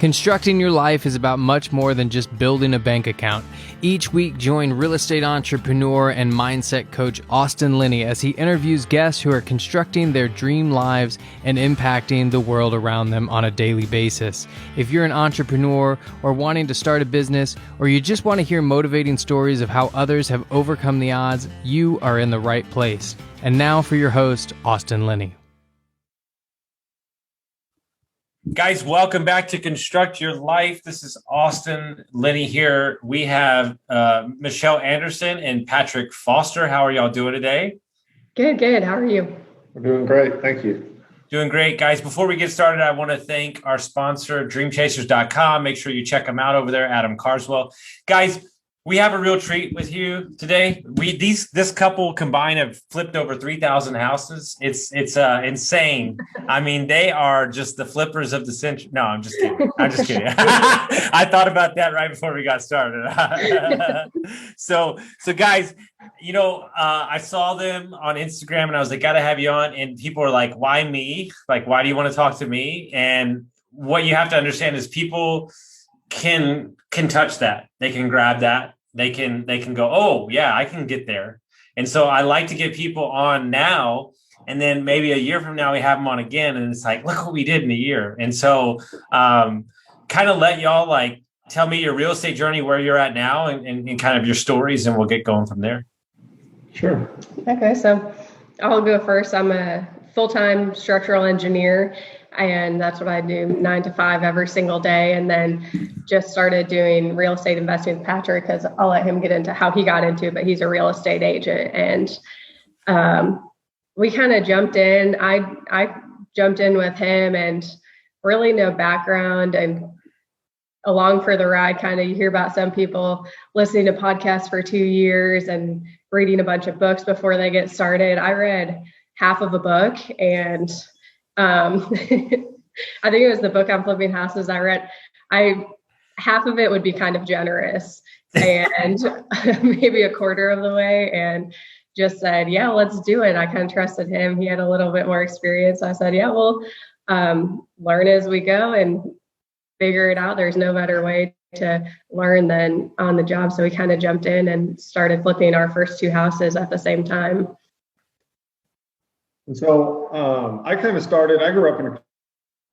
Constructing your life is about much more than just building a bank account. Each week, join real estate entrepreneur and mindset coach Austin Linney as he interviews guests who are constructing their dream lives and impacting the world around them on a daily basis. If you're an entrepreneur or wanting to start a business, or you just want to hear motivating stories of how others have overcome the odds, you are in the right place. And now for your host, Austin Linney. Guys, welcome back to Construct Your Life. This is Austin Linney here. We have Michelle Anderson and Patrick Foster. How are y'all doing today? Good. How are you? We're doing great. Thank you. Doing great, guys. Before we get started, I want to thank our sponsor, dreamchasers.com. Make sure you check them out over there, Adam Carswell. Guys, we have a real treat with you today. This couple combined have flipped over 3,000 houses. It's insane. I mean, they are just the flippers of the century. No, I'm just kidding. I thought about that right before we got started. So guys, I saw them on Instagram and I was like, gotta have you on. And people are like, why me? Like, why do you want to talk to me? And what you have to understand is people can touch that. They can grab that. They can go, oh yeah, I can get there. And so I like to get people on now, and then maybe a year from now we have them on again, and it's like, look what we did in a year. And so kind of let y'all like tell me your real estate journey, where you're at now, and kind of your stories, and we'll get going from there. Sure. Okay, so I'll go first. I'm a full-time structural engineer, and that's what I do 9 to 5 every single day. And then just started doing real estate investing with Patrick, because I'll let him get into how he got into it, but he's a real estate agent. And we kind of jumped in. I jumped in with him, and really no background, and along for the ride. Kind of, you hear about some people listening to podcasts for 2 years and reading a bunch of books before they get started. I read half of a book, and I think it was the book on flipping houses I read. Half of it would be kind of generous, and maybe a quarter of the way, and just said, yeah, let's do it. I kind of trusted him. He had a little bit more experience. I said, yeah, we'll learn as we go and figure it out. There's no better way to learn than on the job. So we kind of jumped in and started flipping our first 2 houses at the same time. And so I grew up in a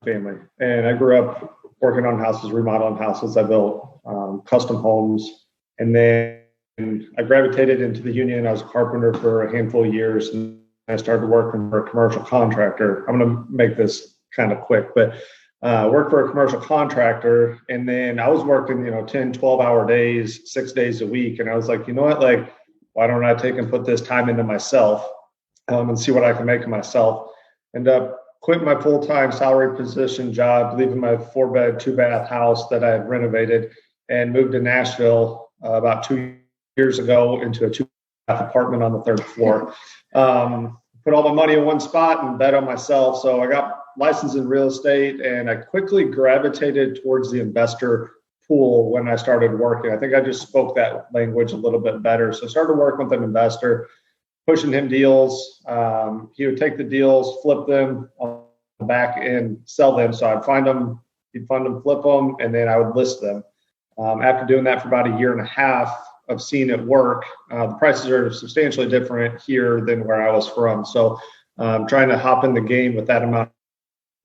family, and I grew up working on houses, remodeling houses. I built custom homes, and then I gravitated into the union. I was a carpenter for a handful of years, and I started working for a commercial contractor. I'm going to make this kind of quick, but worked for a commercial contractor, and then I was working, 10, 12-hour days, 6 days a week. And I was like, you know what, like, why don't I take and put this time into myself and see what I can make of myself. End up quitting my full-time salaried position job, leaving my 4-bed, 2-bath house that I had renovated, and moved to Nashville about 2 years ago into a 2-bath apartment on the 3rd floor. Put all my money in one spot and bet on myself. So I got licensed in real estate, and I quickly gravitated towards the investor pool when I started working. I think I just spoke that language a little bit better. So I started working with an investor, pushing him deals. He would take the deals, flip them on the back, and sell them. So I'd find them, he'd fund them, flip them, and then I would list them. After doing that for about a year and a half of seeing it work, the prices are substantially different here than where I was from. So trying to hop in the game with that amount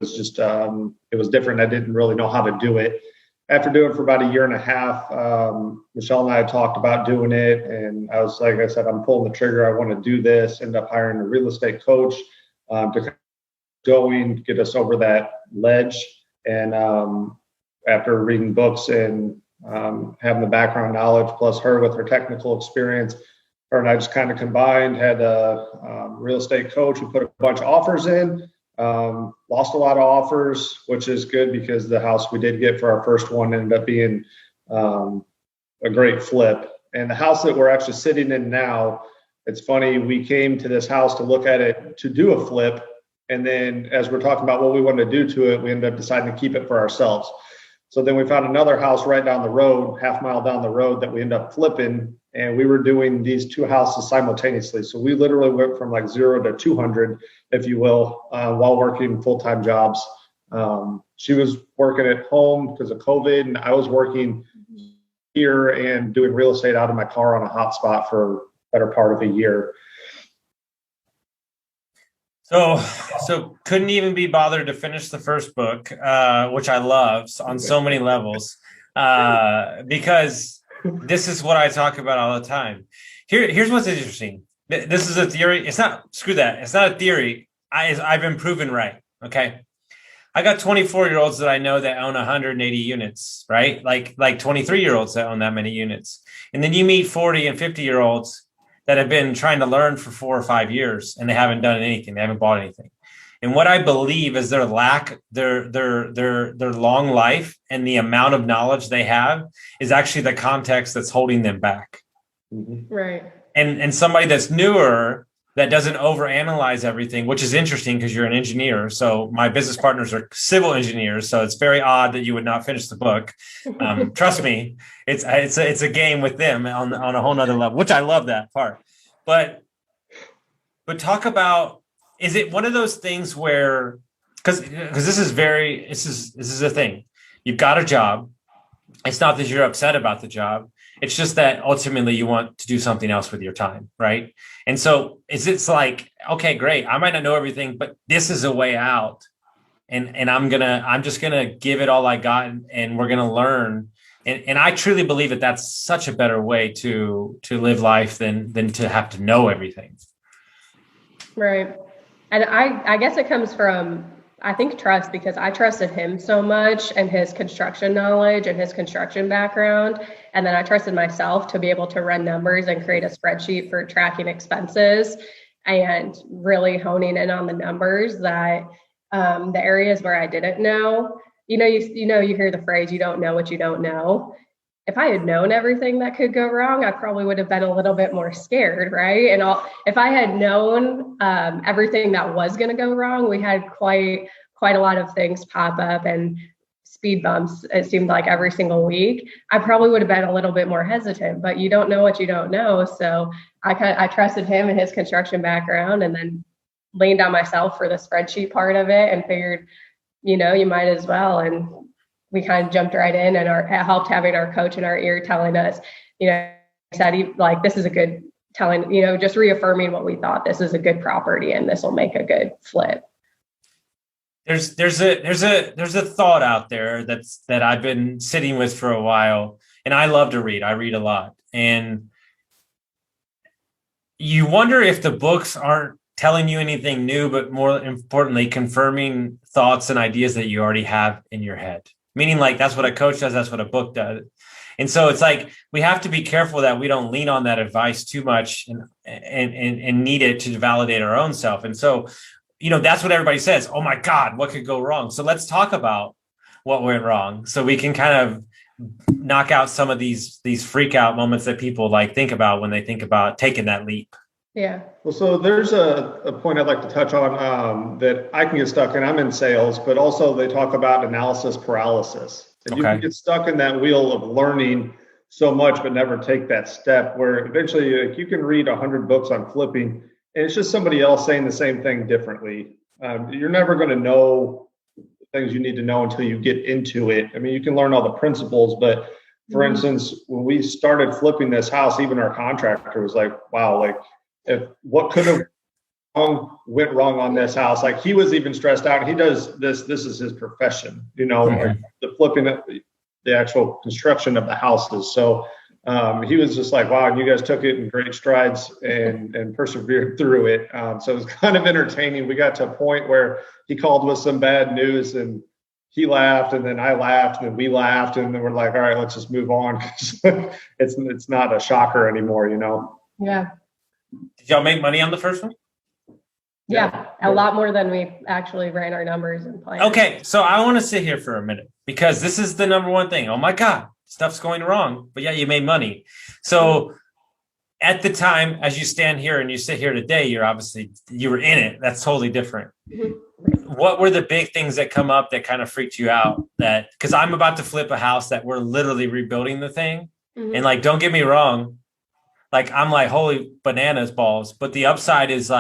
was just, it was different. I didn't really know how to do it. After doing it for about a year and a half, Michelle and I had talked about doing it, and I was, like I said, I'm pulling the trigger. I want to do this. End up hiring a real estate coach to get us over that ledge. And after reading books and having the background knowledge, plus her with her technical experience, her and I just kind of combined, had a real estate coach who put a bunch of offers in. Lost a lot of offers, which is good because the house we did get for our first one ended up being a great flip. And the house that we're actually sitting in now, it's funny, we came to this house to look at it to do a flip. And then as we're talking about what we wanted to do to it, we ended up deciding to keep it for ourselves. So then we found another house right down the road, half mile down the road, that we ended up flipping. And we were doing these 2 houses simultaneously. So we literally went from like 0 to 200, if you will, while working full-time jobs. She was working at home because of COVID, and I was working here and doing real estate out of my car on a hotspot for a better part of a year. So couldn't even be bothered to finish the first book, which I love on so many levels, because this is what I talk about all the time. Here's what's interesting. This is a theory. It's not, screw that. It's not a theory. I've been proven right. Okay. I got 24-year-olds that I know that own 180 units, right? Like 23-year-olds that own that many units. And then you meet 40 and 50-year-olds that have been trying to learn for 4 or 5 years and they haven't done anything. They haven't bought anything. And what I believe is their long life and the amount of knowledge they have is actually the context that's holding them back. Right. And somebody that's newer that doesn't overanalyze everything, which is interesting because you're an engineer. So my business partners are civil engineers. So it's very odd that you would not finish the book. Trust me, it's a game with them on a whole nother level, which I love that part. But talk about, is it one of those things where, because this is a thing. You've got a job. It's not that you're upset about the job. It's just that ultimately you want to do something else with your time, right? And so it's like, okay, great. I might not know everything, but this is a way out. And I'm just gonna give it all I got, and we're gonna learn. And I truly believe that that's such a better way to live life than to have to know everything. Right. And I guess it comes from, I think, trust, because I trusted him so much and his construction knowledge and his construction background. And then I trusted myself to be able to run numbers and create a spreadsheet for tracking expenses and really honing in on the numbers that the areas where I didn't know, you hear the phrase, you don't know what you don't know. If I had known everything that could go wrong, I probably would have been a little bit more scared, right? And if I had known everything that was going to go wrong, we had quite a lot of things pop up and speed bumps, it seemed like, every single week. I probably would have been a little bit more hesitant, but you don't know what you don't know. So I trusted him and his construction background, and then leaned on myself for the spreadsheet part of it and figured, you might as well. And we kind of jumped right in, and helped having our coach in our ear telling us, said, like, this is a good telling, just reaffirming what we thought. This is a good property and this will make a good flip. There's a thought out there that I've been sitting with for a while, and I love to read. I read a lot, and you wonder if the books aren't telling you anything new, but more importantly, confirming thoughts and ideas that you already have in your head. Meaning, like, that's what a coach does. That's what a book does. And so it's like, we have to be careful that we don't lean on that advice too much and need it to validate our own self. And so, that's what everybody says. Oh my God, what could go wrong? So let's talk about what went wrong, so we can kind of knock out some of these freak out moments that people think about when they think about taking that leap. Yeah. Well, so there's a point I'd like to touch on that I can get stuck in. I'm in sales, but also they talk about analysis paralysis. And you can get stuck in that wheel of learning so much, but never take that step where eventually you can read 100 books on flipping, and it's just somebody else saying the same thing differently. You're never going to know the things you need to know until you get into it. I mean, you can learn all the principles, but for instance, when we started flipping this house, even our contractor was like, wow, if what could have went wrong on this house, he was even stressed out. He does this is his profession, the flipping, the actual construction of the houses. So he was just like, wow, and you guys took it in great strides and persevered through it. So it was kind of entertaining. We got to a point where he called with some bad news, and he laughed, and then I laughed, and then we laughed, and then we're like, all right, let's just move on. It's not a shocker anymore, Yeah. Did y'all make money on the first one? Yeah, a lot more than we actually ran our numbers and planned. Okay, so I want to sit here for a minute, because this is the number one thing. Oh my God, stuff's going wrong, but yeah, you made money. So at the time, as you stand here and you sit here today, you were in it. That's totally different. Mm-hmm. What were the big things that come up that kind of freaked you out? Because I'm about to flip a house that we're literally rebuilding the thing. Mm-hmm. And don't get me wrong, I'm holy bananas balls, but the upside is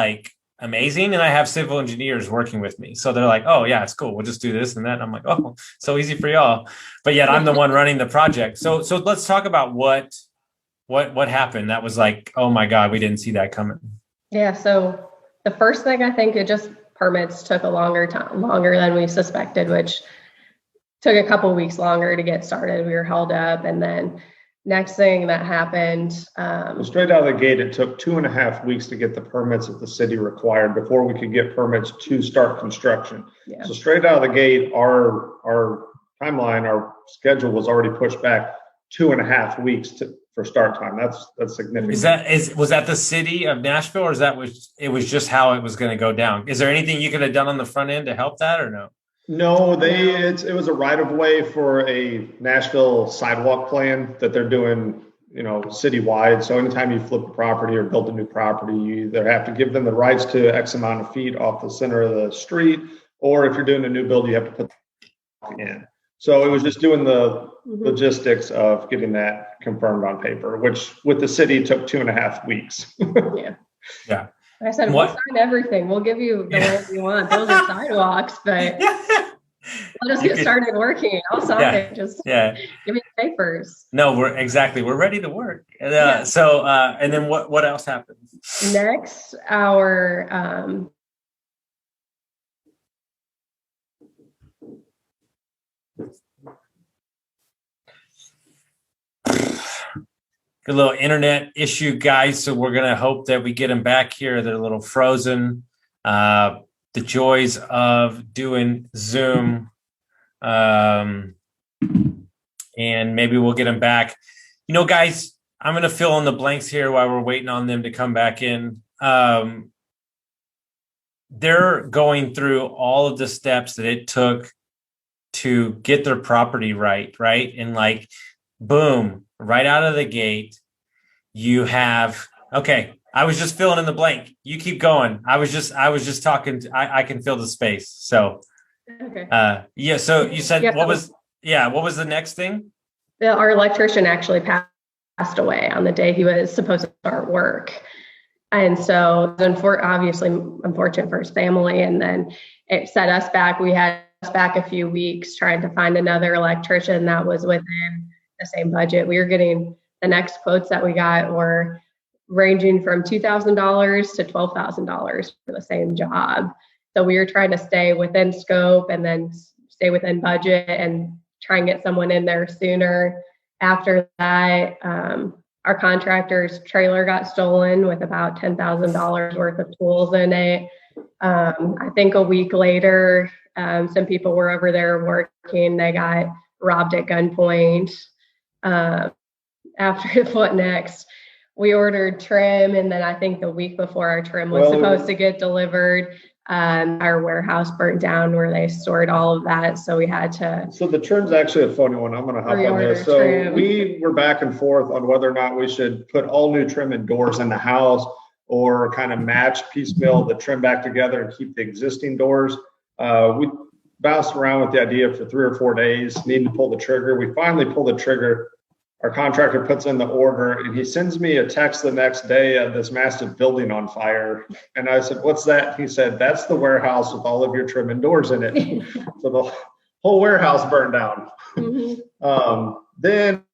amazing. And I have civil engineers working with me. So they're like, oh yeah, it's cool. We'll just do this and that. And I'm like, oh, so easy for y'all. But yet I'm the one running the project. So let's talk about what happened. That was like, oh my God, we didn't see that coming. Yeah. So the first thing, I think, it just permits took a longer than we suspected, which took a couple weeks longer to get started. We were held up. And then next thing that happened. Straight out of the gate, it took 2.5 weeks to get the permits that the city required before we could get permits to start construction. Yeah. So straight out of the gate, our timeline, our schedule was already pushed back 2.5 weeks for start time. That's significant. Was that the city of Nashville, or it was just how it was going to go down? Is there anything you could have done on the front end to help that, or no? No, it was a right of way for a Nashville sidewalk plan that they're doing, citywide. So anytime you flip a property or build a new property, you either have to give them the rights to X amount of feet off the center of the street, or if you're doing a new build, you have to put in. So it was just doing the logistics of getting that confirmed on paper, which with the city took 2.5 weeks. Yeah. I said, we'll sign everything. We'll give you the land you want. Those are sidewalks, but let us get started working. I'll sign it. Just give me the papers. No, we're ready to work. So, and then what else happens? Next, our a little internet issue, guys. So we're going to hope that we get them back here. They're a little frozen. The joys of doing Zoom. And maybe we'll get them back. Guys, I'm going to fill in the blanks here while we're waiting on them to come back in. They're going through all of the steps that it took to get their property right? And like, boom, right out of the gate, you have, okay, I was just filling in the blank. You keep going. I was just talking. I can fill the space. So, okay. So you said, what was the next thing? Our electrician actually passed away on the day he was supposed to start work. And so obviously unfortunate for his family. And then it set us back. We had us back a few weeks trying to find another electrician that was within the same budget. We were getting the next quotes that we got were ranging from $2,000 to $12,000 for the same job. So we were trying to stay within scope and then stay within budget and try and get someone in there sooner. After that, our contractor's trailer got stolen with about $10,000 worth of tools in it. I think a week later, some people were over there working. They got robbed at gunpoint. After what next? We ordered trim, and then I think the week before our trim was supposed to get delivered, our warehouse burnt down where they stored all of that. So we had to. So the trim's actually a funny one. I'm going to hop on this. So trim. We were back and forth on whether or not we should put all new trim and doors in the house or kind of match piecemeal the trim back together and keep the existing doors. We bounced around with the idea for 3 or 4 days, needing to pull the trigger. We finally pulled the trigger. Our contractor puts in the order and he sends me a text the next day of this massive building on fire. And I said, what's that? He said, that's the warehouse with all of your trim and doors in it. So the whole warehouse burned down. Then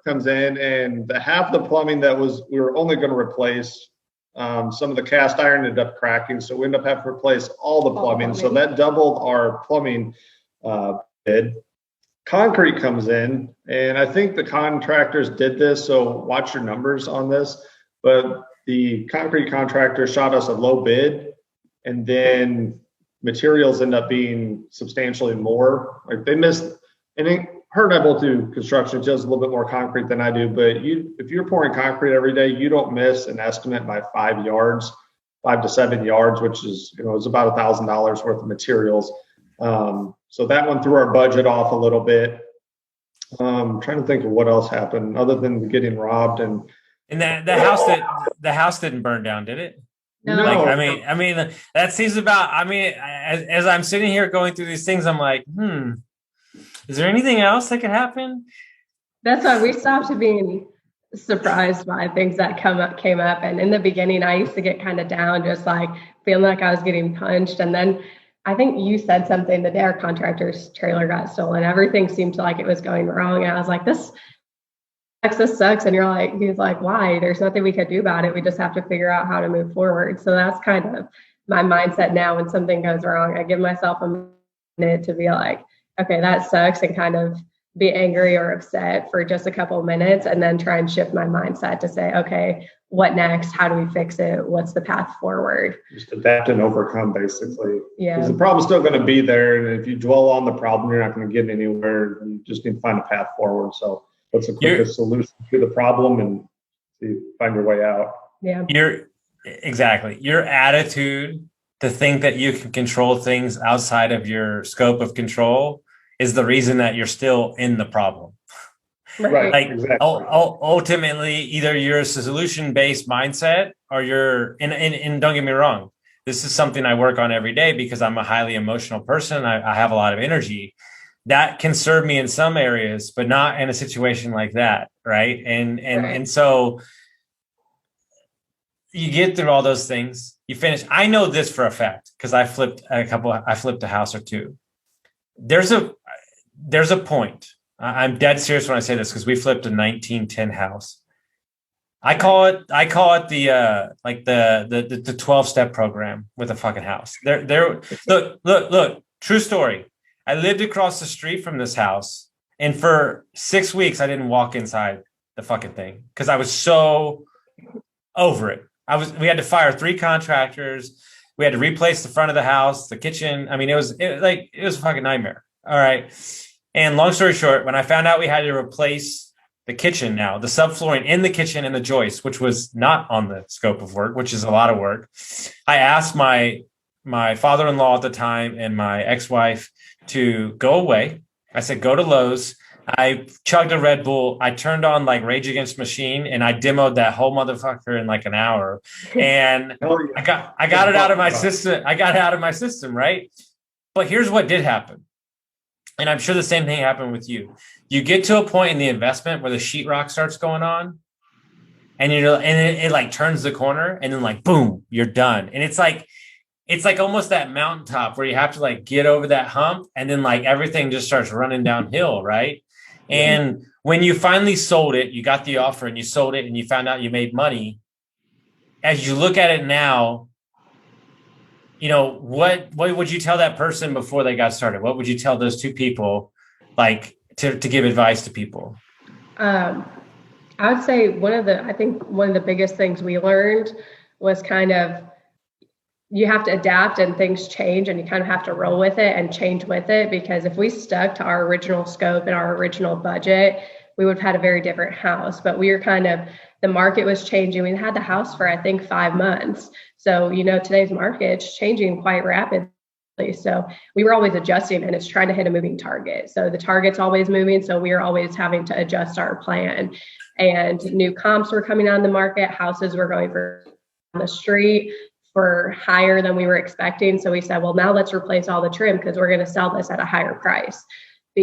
comes in and half the plumbing that we were only going to replace, some of the cast iron ended up cracking. So we ended up having to replace all the plumbing. So that doubled our plumbing bid. Concrete comes in, and I think the contractors did this, so watch your numbers on this, but the concrete contractor shot us a low bid, and then materials end up being substantially more. Like they missed, and her and I both do construction. She does a little bit more concrete than I do, but if you're pouring concrete every day, you don't miss an estimate by 5 to 7 yards, which is, it's about $1,000 worth of materials. So that one threw our budget off a little bit. Trying to think of what else happened other than getting robbed and the house didn't burn down, did it? No. I mean, that seems about. I mean, as I'm sitting here going through these things, I'm like, is there anything else that could happen? That's why we stopped being surprised by things that came up. And in the beginning, I used to get kind of down, just like feeling like I was getting punched. And then I think you said something the day our contractor's trailer got stolen. Everything seemed like it was going wrong. And I was like, this sucks. And he's like, why? There's nothing we could do about it. We just have to figure out how to move forward. So that's kind of my mindset now. When something goes wrong, I give myself a minute to be like, okay, that sucks, and kind of be angry or upset for just a couple of minutes, and then try and shift my mindset to say, okay, what next? How do we fix it? What's the path forward? Just adapt and overcome, basically. Yeah. Because the problem's still going to be there. And if you dwell on the problem, you're not going to get anywhere. You just need to find a path forward. So what's the quickest solution to the problem, and find your way out? Yeah. Your attitude to think that you can control things outside of your scope of control is the reason that you're still in the problem. Right. Like exactly. Ultimately, either you're a solution-based mindset or you're, and don't get me wrong, this is something I work on every day because I'm a highly emotional person. I have a lot of energy that can serve me in some areas, but not in a situation like that. Right. And so you get through all those things, you finish. I know this for a fact because I flipped a house or two. There's a point. I'm dead serious when I say this because we flipped a 1910 house. I call it the 12-step program with a fucking house. Look, true story. I lived across the street from this house, and for 6 weeks I didn't walk inside the fucking thing because I was so over it. We had to fire 3 contractors. We had to replace the front of the house, the kitchen. I mean, it was a fucking nightmare. All right. And long story short, when I found out we had to replace the kitchen now, the subflooring in the kitchen and the joist, which was not on the scope of work, which is a lot of work, I asked my father-in-law at the time and my ex-wife to go away. I said, go to Lowe's. I chugged a Red Bull. I turned on like Rage Against Machine, and I demoed that whole motherfucker in like an hour. And I got it out of my system. I got it out of my system, right? But here's what did happen. And I'm sure the same thing happened with you. You get to a point in the investment where the sheetrock starts going on, and it like turns the corner, and then like boom, you're done. And it's like almost that mountaintop where you have to like get over that hump, and then like everything just starts running downhill, right? Yeah. And when you finally sold it, you got the offer and you sold it and you found out you made money. As you look at it now, you know, what would you tell that person before they got started? What would you tell those 2 people, like to give advice to people? I would say one of the biggest things we learned was kind of, you have to adapt and things change, and you kind of have to roll with it and change with it, because if we stuck to our original scope and our original budget, we would have had a very different house. But we were the market was changing. We had the house for, I think, 5 months. So, today's market's changing quite rapidly. So we were always adjusting, and it's trying to hit a moving target. So the target's always moving. So we were always having to adjust our plan, and new comps were coming on the market. Houses were going for on the street for higher than we were expecting. So we said, well, now let's replace all the trim because we're going to sell this at a higher price.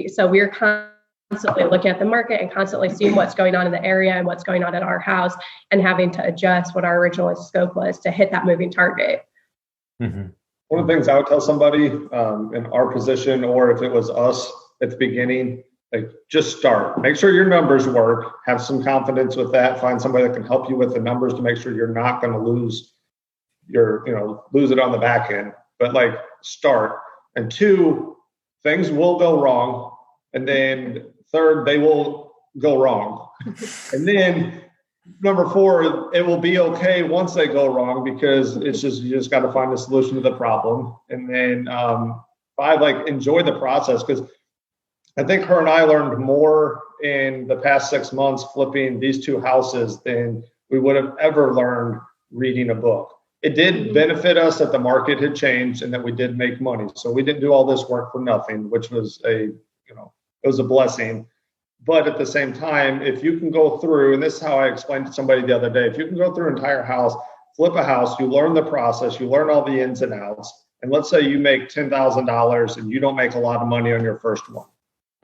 So we're constantly looking at the market and constantly seeing what's going on in the area and what's going on at our house, and having to adjust what our original scope was to hit that moving target. Mm-hmm. One of the things I would tell somebody in our position, or if it was us at the beginning, like just start. Make sure your numbers work. Have some confidence with that. Find somebody that can help you with the numbers to make sure you're not going to lose it on the back end. But like start. And 2, things will go wrong. And then 3rd, they will go wrong. And then number 4, it will be okay once they go wrong, because you just got to find a solution to the problem. And then 5, like enjoy the process, because I think her and I learned more in the past 6 months flipping these 2 houses than we would have ever learned reading a book. It did benefit us that the market had changed and that we did make money. So we didn't do all this work for nothing, which was it was a blessing. But at the same time, if you can go through, and this is how I explained to somebody the other day, if you can go through an entire house, flip a house, you learn the process, you learn all the ins and outs. And let's say you make $10,000 and you don't make a lot of money on your first one.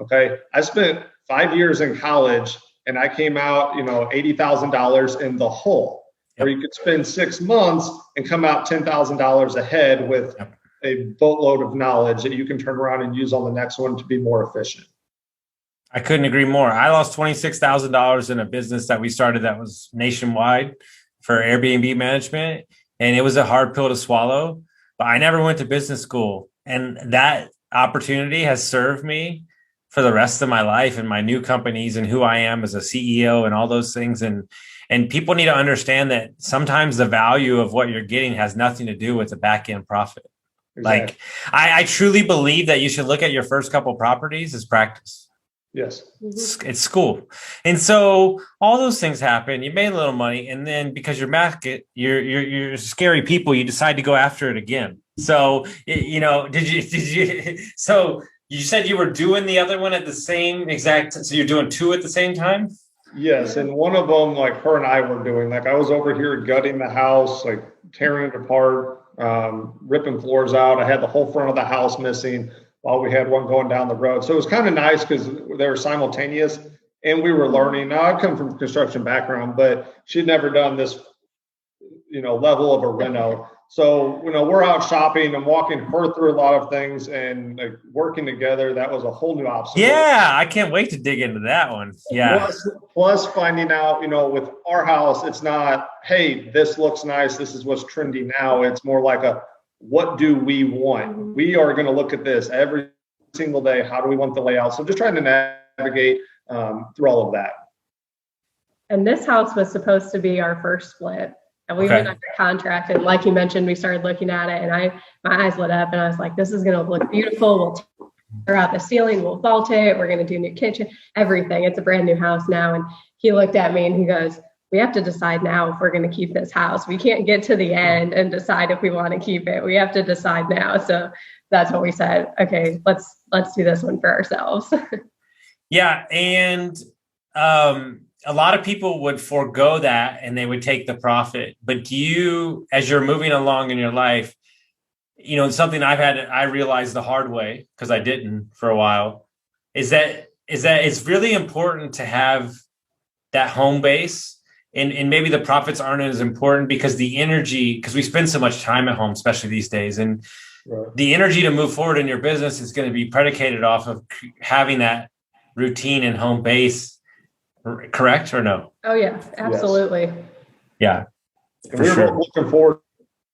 Okay. I spent 5 years in college and I came out, $80,000 in the hole. Or you could spend 6 months and come out $10,000 ahead with a boatload of knowledge that you can turn around and use on the next one to be more efficient. I couldn't agree more. I lost $26,000 in a business that we started that was nationwide for Airbnb management. And it was a hard pill to swallow, but I never went to business school. And that opportunity has served me for the rest of my life and my new companies and who I am as a CEO and all those things. And people need to understand that sometimes the value of what you're getting has nothing to do with the back end profit. Exactly. Like I truly believe that you should look at your first couple properties as practice. Yes. It's school. And so all those things happen. You made a little money. And then because you're scary people, you decide to go after it again. So, so you said you were doing the other one at the same exact, so you're doing two at the same time? Yes. And one of them, like her and I were doing, like I was over here gutting the house, like tearing it apart, ripping floors out. I had the whole front of the house missing while we had one going down the road. So it was kind of nice because they were simultaneous and we were learning. Now I come from a construction background, but she'd never done this, level of a reno. So, we're out shopping. I'm walking her through a lot of things and like working together. That was a whole new obstacle. Yeah, I can't wait to dig into that one. Yeah. Plus finding out, with our house, it's not, hey, this looks nice. This is what's trendy now. It's more like what do we want? We are going to look at this every single day. How do we want the layout? So just trying to navigate through all of that. And this house was supposed to be our first split. And we went under contract. And like you mentioned, we started looking at it and my eyes lit up and I was like, this is going to look beautiful. We'll tear out the ceiling. We'll vault it. We're going to do new kitchen, everything. It's a brand new house now. And he looked at me and he goes, we have to decide now if we're going to keep this house. We can't get to the end and decide if we want to keep it. We have to decide now. So that's what we said. Okay, let's do this one for ourselves. Yeah. And a lot of people would forego that and they would take the profit. But do you, as you're moving along in your life, something I realized the hard way because I didn't for a while, is that it's really important to have that home base. And maybe the profits aren't as important because the energy, because we spend so much time at home, especially these days. And the energy to move forward in your business is going to be predicated off of having that routine and home base. Correct or no? Oh, yeah, absolutely. Yes. Yeah. And we were looking forward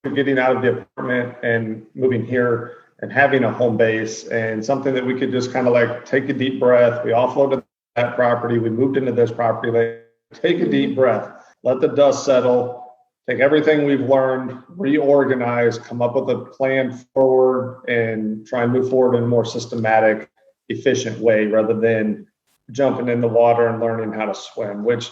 to getting out of the apartment and moving here and having a home base and something that we could just kind of like take a deep breath. We offloaded that property. We moved into this property. Like, take a deep breath, let the dust settle, take everything we've learned, reorganize, come up with a plan forward and try and move forward in a more systematic, efficient way rather than jumping in the water and learning how to swim, which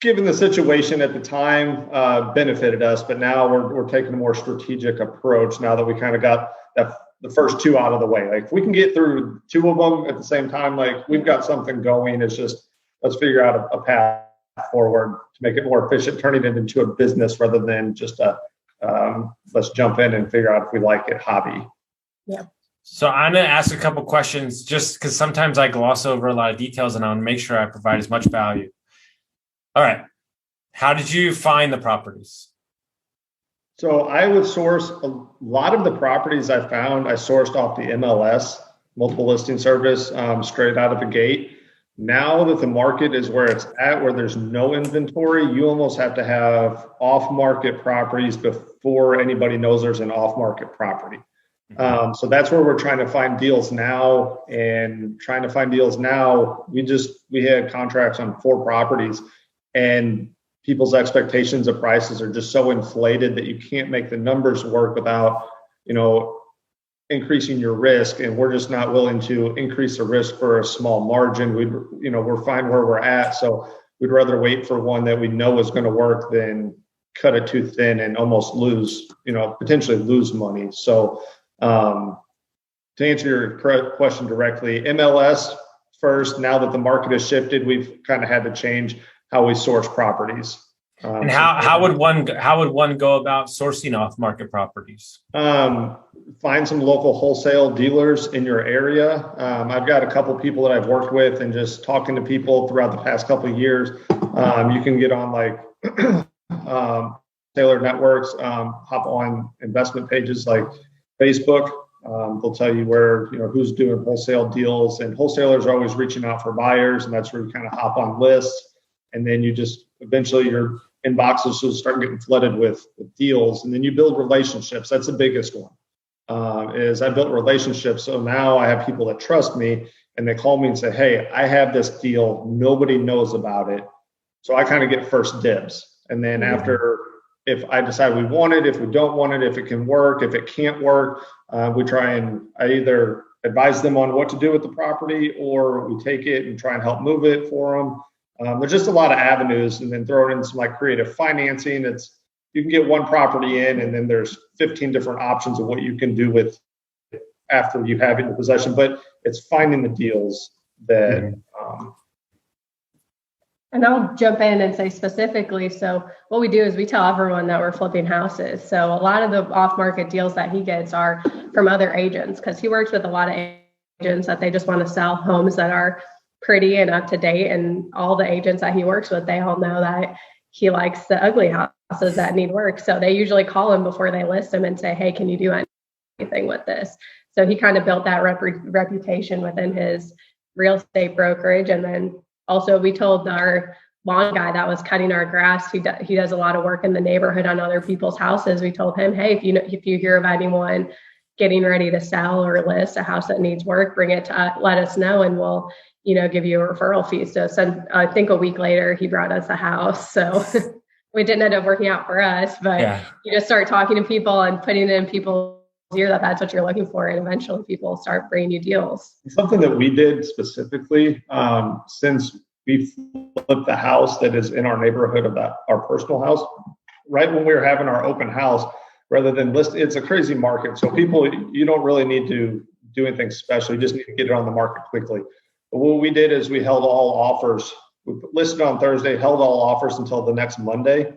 given the situation at the time benefited us. But now we're taking a more strategic approach now that we kind of got the first two out of the way. Like if we can get through two of them at the same time, like we've got something going. It's just, let's figure out a path forward to make it more efficient, turning it into a business rather than just let's jump in and figure out if we like it hobby. Yeah. So I'm going to ask a couple questions just because sometimes I gloss over a lot of details and I want to make sure I provide as much value. All right. How did you find the properties? So I would source a lot of the properties I found. I sourced off the MLS, multiple listing service, straight out of the gate. Now that the market is where it's at, where there's no inventory, you almost have to have off-market properties before anybody knows there's an off-market property. So that's where we're trying to find deals now. And trying to find deals now, we had contracts on 4 properties, and people's expectations of prices are just so inflated that you can't make the numbers work without, increasing your risk. And we're just not willing to increase the risk for a small margin. We're fine where we're at. So we'd rather wait for one that we know is going to work than cut it too thin and almost potentially lose money. So to answer your question directly, MLS first. Now that the market has shifted, we've kind of had to change how we source properties. And how would one go about sourcing off market properties? Find some local wholesale dealers in your area. I've got a couple people that I've worked with, and just talking to people throughout the past couple of years. You can get on like tailored networks, hop on investment pages like Facebook. They'll tell you where, who's doing wholesale deals, and wholesalers are always reaching out for buyers, and that's where you kind of hop on lists, and then you just eventually your inboxes will start getting flooded with deals, and then you build relationships. That's the biggest one. Is I built relationships, so now I have people that trust me, and they call me and say, "Hey, I have this deal. Nobody knows about it," so I kind of get first dibs, and then after. If I decide we want it, if we don't want it, if it can work, if it can't work, we try and I either advise them on what to do with the property, or we take it and try and help move it for them. There's just a lot of avenues, and then throw in some like creative financing. You can get one property in, and then there's 15 different options of what you can do with it after you have it in your possession. But it's finding the deals that. And I'll jump in and say specifically, so what we do is we tell everyone that we're flipping houses. So a lot of the off-market deals that he gets are from other agents, because he works with a lot of agents that they just want to sell homes that are pretty and up to date. And all the agents that he works with, they all know that he likes the ugly houses that need work. So they usually call him before they list them and say, "Hey, can you do anything with this?" So he kind of built that reputation within his real estate brokerage. And then also, we told our lawn guy that was cutting our grass, he does a lot of work in the neighborhood on other people's houses. We told him, "Hey, if you hear of anyone getting ready to sell or list a house that needs work, bring it to let us know, and we'll give you a referral fee." So I think a week later he brought us a house. So we didn't end up working out for us, but you just start talking to people and putting it in people's ear that that's what you're looking for, and eventually people start bringing you deals. Something that we did specifically, since we flipped the house that is in our neighborhood of our personal house, right when we were having our open house, rather than list, it's a crazy market. So people, you don't really need to do anything special. You just need to get it on the market quickly. But what we did is we held all offers. We listed on Thursday, held all offers until the next Monday.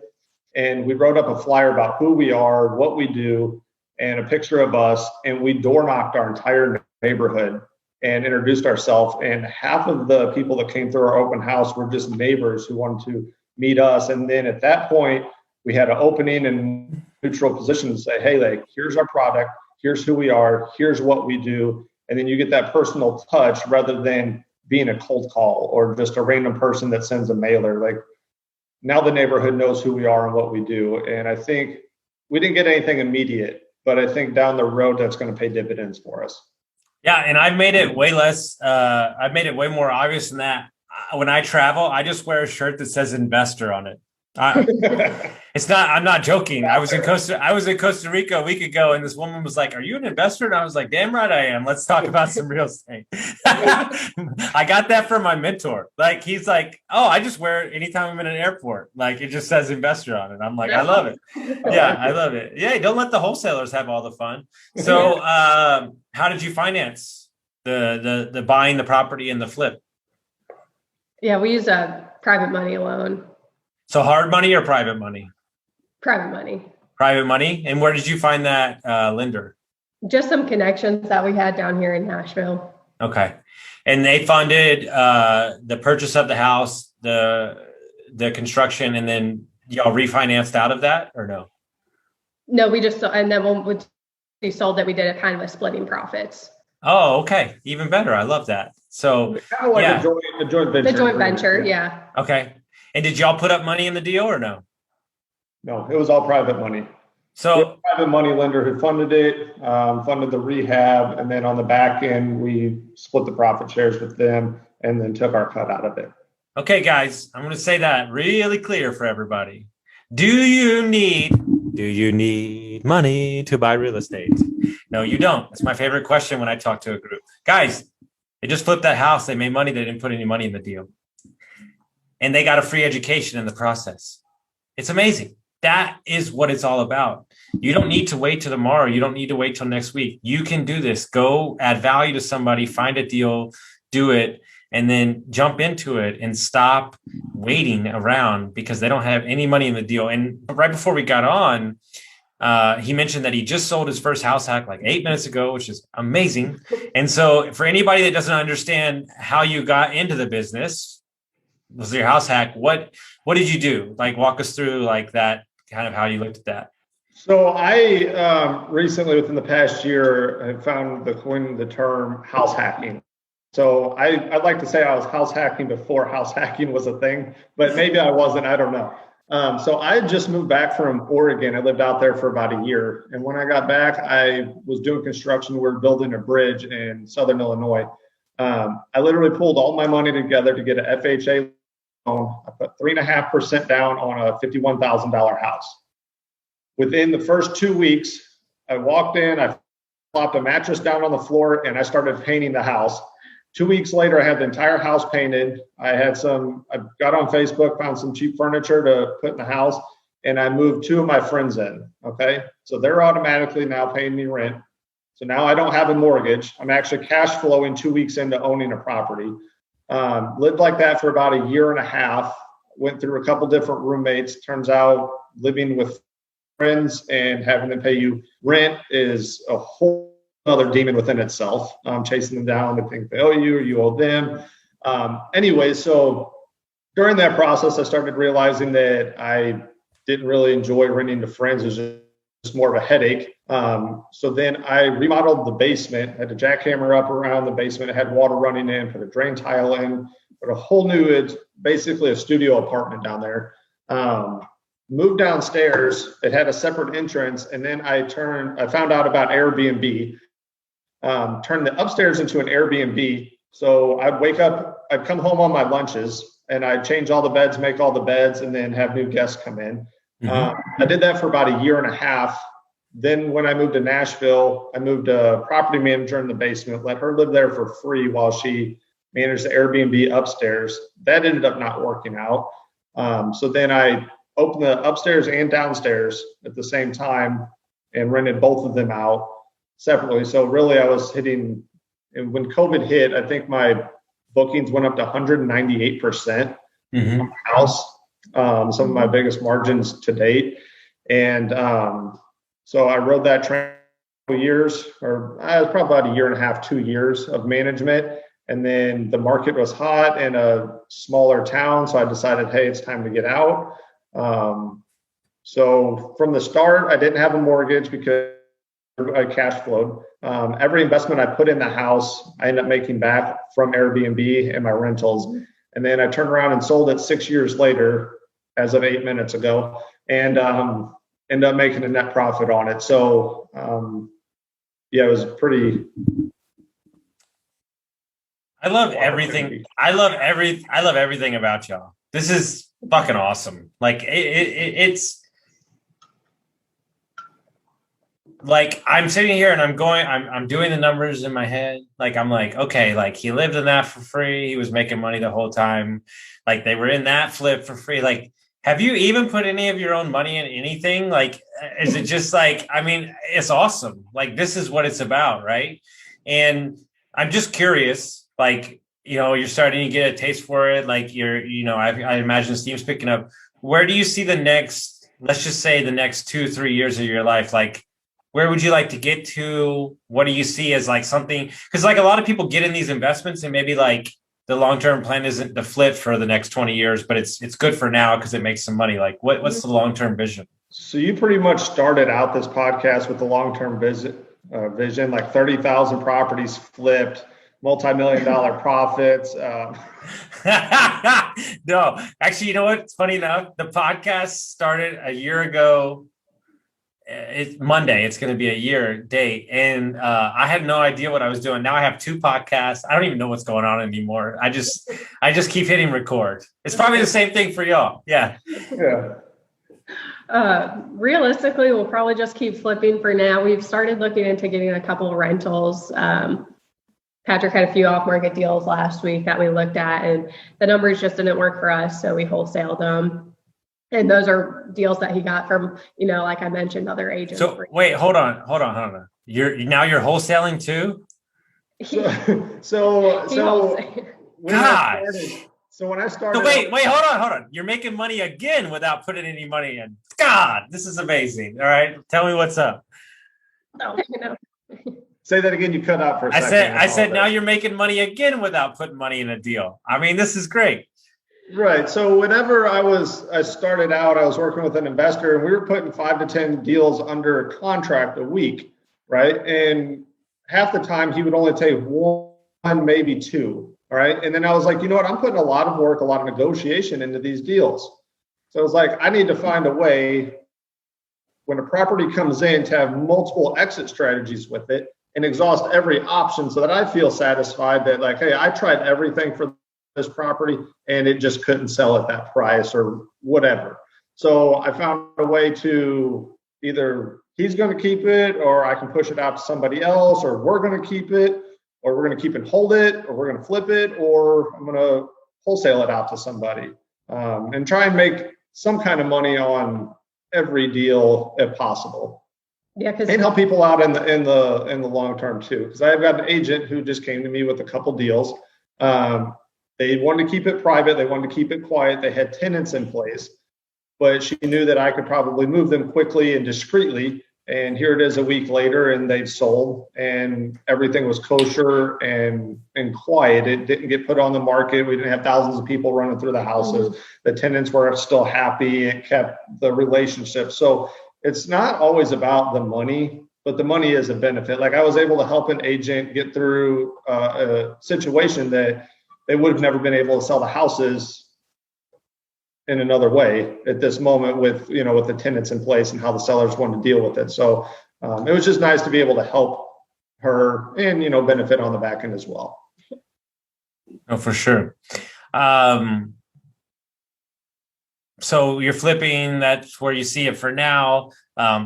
And we wrote up a flyer about who we are, what we do, and a picture of us, and we door knocked our entire neighborhood and introduced ourselves. And half of the people that came through our open house were just neighbors who wanted to meet us. And then at that point, we had an opening and neutral position to say, "Hey, like, here's our product, here's who we are, here's what we do." And then you get that personal touch rather than being a cold call or just a random person that sends a mailer. Like, now the neighborhood knows who we are and what we do. And I think we didn't get anything immediate, but I think down the road, that's going to pay dividends for us. Yeah. And I've made it way less. I've made it way more obvious than that. When I travel, I just wear a shirt that says investor on it. It's not, I'm not joking. I was in Costa Rica a week ago, and this woman was like, "Are you an investor?" And I was like, "Damn right I am. Let's talk about some real estate." I got that from my mentor. Like, he's like, "Oh, I just wear it anytime I'm in an airport. Like, it just says investor on it." I'm like, I love it. Yeah, I love it. Yeah, don't let the wholesalers have all the fun. So how did you finance the buying the property and the flip? Yeah, we use a private money loan. So hard money or private money? Private money. Private money. And where did you find that lender? Just some connections that we had down here in Nashville. Okay. And they funded the purchase of the house, the construction, and then y'all refinanced out of that, or no? No, we just, and then when we sold it, we did a kind of a splitting profits. Oh, okay. Even better. I love that. So kind of like a joint venture. The joint venture, yeah. Okay. And did y'all put up money in the deal or no? No, it was all private money. So private money lender who funded it, funded the rehab, and then on the back end, we split the profit shares with them and then took our cut out of it. Okay, guys, I'm going to say that really clear for everybody. Do you need money to buy real estate? No, you don't. That's my favorite question when I talk to a group. Guys, they just flipped that house. They made money. They didn't put any money in the deal. And they got a free education in the process. It's amazing. That is what it's all about. You don't need to wait till tomorrow. You don't need to wait till next week. You can do this. Go add value to somebody, find a deal, do it. and then jump into it and stop waiting around because they don't have any money in the deal. And right before we got on, he mentioned that he just sold his first house hack like 8 minutes ago, which is amazing. And so for anybody that doesn't understand how you got into the business, was your house hack, what did you do? Like, walk us through like that, kind of how you looked at that. So I recently, within the past year, have coined the term house hacking. So I'd like to say I was house hacking before house hacking was a thing, but maybe I wasn't, I don't know. So I had just moved back from Oregon. I lived out there for about a year. And when I got back, I was doing construction. We were building a bridge in Southern Illinois. I literally pulled all my money together to get an FHA loan. I put 3.5% down on a $51,000 house. Within the first 2 weeks, I walked in, I plopped a mattress down on the floor, and I started painting the house. 2 weeks later, I had the entire house painted. I got on Facebook, found some cheap furniture to put in the house, and I moved 2 of my friends in, okay? So they're automatically now paying me rent. So now I don't have a mortgage. I'm actually cash flowing 2 weeks into owning a property. Lived like that for about a year and a half, went through a couple different roommates. Turns out living with friends and having them pay you rent is a whole other demon within itself. Chasing them down to think they owe you or you owe them. Anyway, so during that process, I started realizing that I didn't really enjoy renting to friends. It was just more of a headache. So then I remodeled the basement, had a jackhammer up around the basement. It had water running in, put a drain tile in, put a whole new, it's basically a studio apartment down there. Moved downstairs, it had a separate entrance, and then I found out about Airbnb, turned the upstairs into an Airbnb. So I'd wake up, I'd come home on my lunches, and I'd change all the beds, make all the beds, and then have new guests come in. I did that for about a year and a half. Then when I moved to Nashville, I moved a property manager in the basement, let her live there for free while she managed the Airbnb upstairs. That ended up not working out. So then I opened the upstairs and downstairs at the same time and rented both of them out separately. So really I was hitting, and when COVID hit, I think my bookings went up to 198% on the house, some of my biggest margins to date. And so I rode that train for years, or it was probably about a year and a half, 2 years of management. And then the market was hot in a smaller town. So I decided, hey, it's time to get out. So from the start, I didn't have a mortgage because I cash flowed. Every investment I put in the house, I ended up making back from Airbnb and my rentals. And then I turned around and sold it 6 years later, as of 8 minutes ago, and ended up making a net profit on it. So yeah, it was pretty. I love everything. I love everything about y'all. This is fucking awesome. Like it's like I'm sitting here and I'm doing the numbers in my head. Like I'm like, okay, like he lived in that for free. He was making money the whole time. Like they were in that flip for free. Like, have you even put any of your own money in anything? Like, is it just like, I mean, it's awesome. Like this is what it's about, right? And I'm just curious. Like, you know, you're starting to get a taste for it. Like I imagine Steve's picking up. Where do you see the next, let's just say the next 2-3 years of your life? Like, where would you like to get to? What do you see as like something? Because like a lot of people get in these investments and maybe like the long-term plan isn't to flip for the next 20 years, but it's good for now because it makes some money. Like what's the long-term vision? So you pretty much started out this podcast with the long-term vision, like 30,000 properties flipped, multi-million-dollar profits. No, actually, you know what? It's funny enough. The podcast started a year ago. It's Monday. It's going to be a year date. And I had no idea what I was doing. Now I have 2 podcasts. I don't even know what's going on anymore. I just keep hitting record. It's probably the same thing for y'all. Yeah. Yeah. Realistically, we'll probably just keep flipping for now. We've started looking into getting a couple of rentals. Patrick had a few off-market deals last week that we looked at, and the numbers just didn't work for us, so we wholesaled them. And those are deals that he got from, like I mentioned, other agents. So wait, hold on. You're wholesaling too? So Gosh. When I started. So wait, hold on. You're making money again without putting any money in. God, this is amazing. All right. Tell me what's up. No, Say that again. You cut out for a second. I said, now you're making money again without putting money in a deal. I mean, this is great. Right. So whenever I started out, I was working with an investor and we were putting 5 to 10 deals under contract a week. Right. And half the time he would only take one, maybe two. All right. And then I was like, you know what? I'm putting a lot of work, a lot of negotiation into these deals. So I was like, I need to find a way when a property comes in to have multiple exit strategies with it and exhaust every option so that I feel satisfied that like, hey, I tried everything for this property and it just couldn't sell at that price or whatever. So I found a way to either he's going to keep it or I can push it out to somebody else, or we're going to keep it, or we're going to keep and hold it, or we're going to flip it, or I'm going to wholesale it out to somebody, and try and make some kind of money on every deal if possible. Yeah, and help people out in the long term too. Because I've got an agent who just came to me with a couple deals. They wanted to keep it private. They wanted to keep it quiet. They had tenants in place, but she knew that I could probably move them quickly and discreetly. And here it is a week later, and they've sold, and everything was kosher and quiet. It didn't get put on the market. We didn't have thousands of people running through the houses. Mm-hmm. The tenants were still happy. It kept the relationship. So it's not always about the money, but the money is a benefit. Like I was able to help an agent get through a situation that they would have never been able to sell the houses in another way at this moment with the tenants in place and how the sellers wanted to deal with it. So it was just nice to be able to help her and, benefit on the back end as well. Oh, for sure. So you're flipping, that's where you see it for now.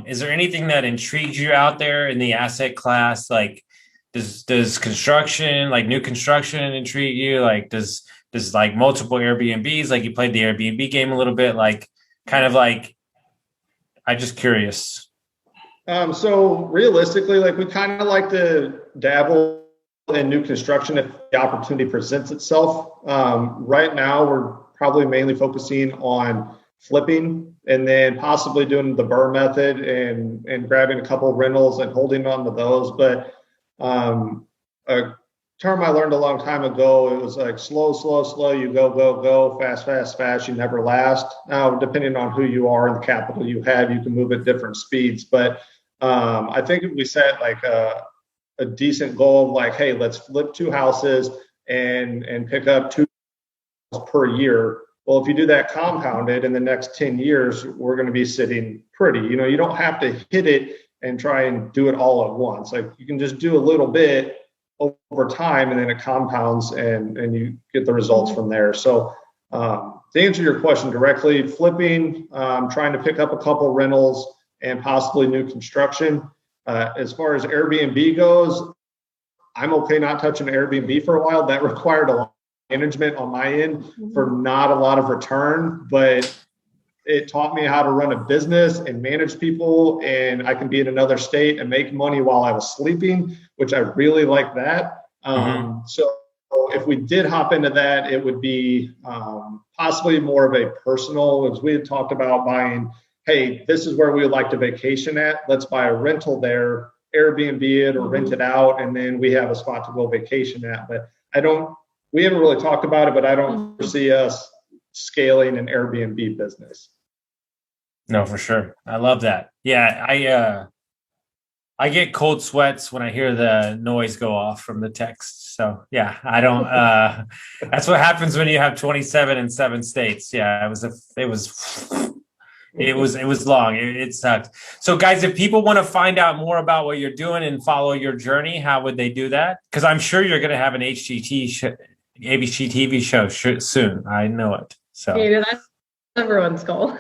Is there anything that intrigues you out there in the asset class? Like does construction, like new construction intrigue you? Like does like multiple Airbnbs, like you played the Airbnb game a little bit, like kind of like, I'm just curious. So realistically, like we kind of like to dabble in new construction if the opportunity presents itself. Right now, we're probably mainly focusing on flipping and then possibly doing the BRRRR method and grabbing a couple of rentals and holding on to those. But a term I learned a long time ago, it was like slow, you go, fast, you never last. Now, depending on who you are and the capital you have, you can move at different speeds. But I think if we set like a decent goal of like, hey, let's flip 2 houses and pick up 2 per year. Well, if you do that compounded in the next 10 years, we're going to be sitting pretty. You don't have to hit it and try and do it all at once. Like you can just do a little bit over time and then it compounds and you get the results from there. So to answer your question directly, flipping, trying to pick up a couple rentals and possibly new construction. As far as Airbnb goes, I'm okay not touching Airbnb for a while. That required a lot of management on my end for not a lot of return, but it taught me how to run a business and manage people, and I can be in another state and make money while I was sleeping, which I really like that. So if we did hop into that, it would be possibly more of a personal, as we had talked about buying, hey, this is where we would like to vacation at. Let's buy a rental there, Airbnb it or rent it out, and then we have a spot to go vacation at. But we haven't really talked about it, but I don't foresee us scaling an Airbnb business. No, for sure. I love that. Yeah, I get cold sweats when I hear the noise go off from the text. So yeah, I don't. That's what happens when you have 27 in 7 states. Yeah, it was long. It sucked. So guys, if people want to find out more about what you're doing and follow your journey, how would they do that? Because I'm sure you're going to have an ABC TV show soon. I know it. So that's everyone's goal.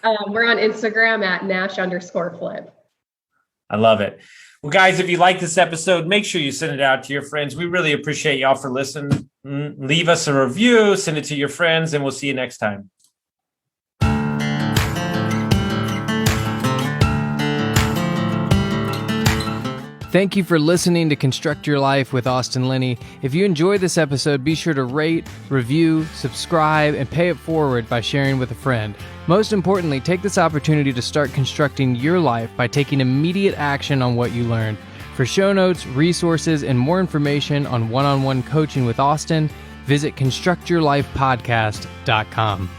We're on Instagram at Nash_flip. I love it. Well, guys, if you like this episode, make sure you send it out to your friends. We really appreciate y'all for listening. Leave us a review, send it to your friends, and we'll see you next time. Thank you for listening to Construct Your Life with Austin Linney. If you enjoyed this episode, be sure to rate, review, subscribe, and pay it forward by sharing with a friend. Most importantly, take this opportunity to start constructing your life by taking immediate action on what you learned. For show notes, resources, and more information on one-on-one coaching with Austin, visit constructyourlifepodcast.com.